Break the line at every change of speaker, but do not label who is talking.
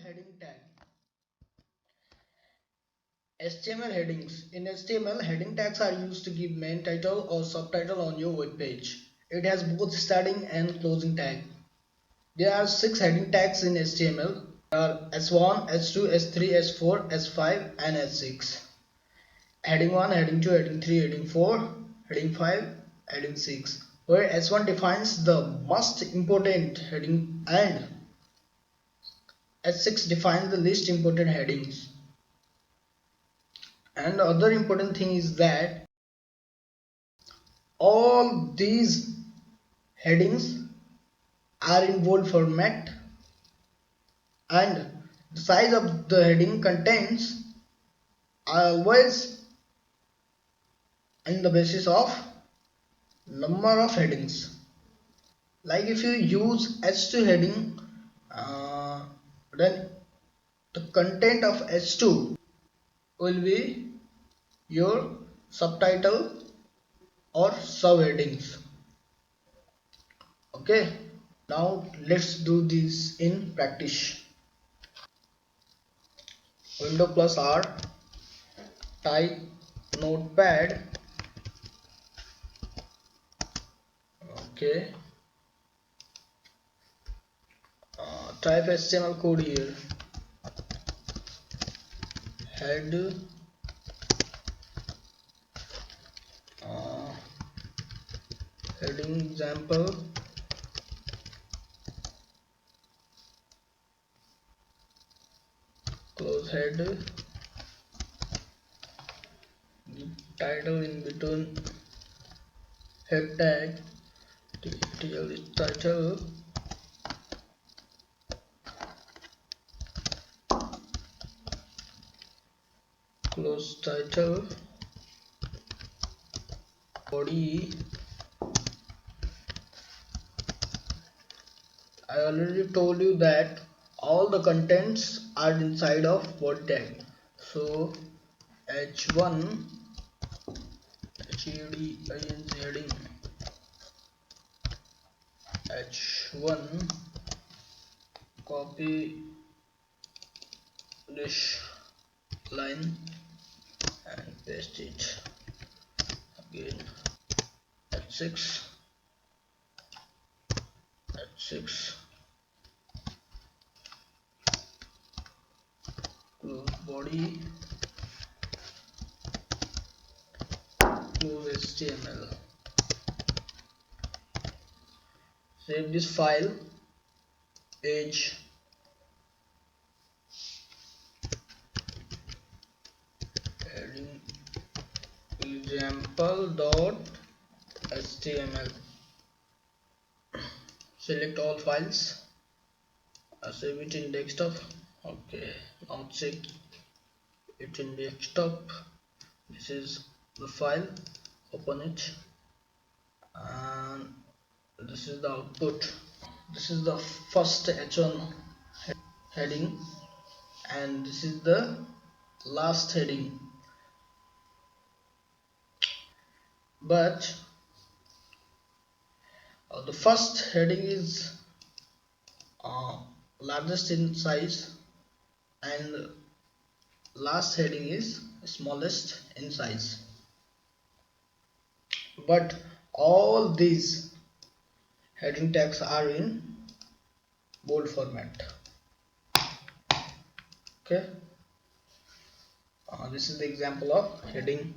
heading tag. HTML headings. In HTML, heading tags are used to give main title or subtitle on your web page. It has both starting and closing tag. There are 6 heading tags in HTML. There are S1, S2, S3, S4, S5 and S6. Heading 1, heading 2, heading 3, heading 4, heading 5, heading 6. Where S1 defines the most important heading and S6 defines the least important headings. And the other important thing is that all these headings are in bold format, and the size of the heading contains are always in the basis of number of headings. Like if you use H2 heading, then the content of H2 will be your subtitle or subheadings. Okay, now let's do this in practice. Window plus R, type notepad. Okay, type HTML code here. Head heading example, close head, title in between head tag, TL is title, close title, body. I already told you that all the contents are inside of body tag. So H1 heading H1, copy this line and paste it again. H6 close body, close HTML. Save this file, page heading example.html. Select all files, save it in desktop. Okay, now check it in desktop. This is the file, open it, and this is the output. This is the first H1 heading and this is the last heading, but the first heading is largest in size and last heading is smallest in size, but all these heading tags are in bold format. Okay, this is the example of heading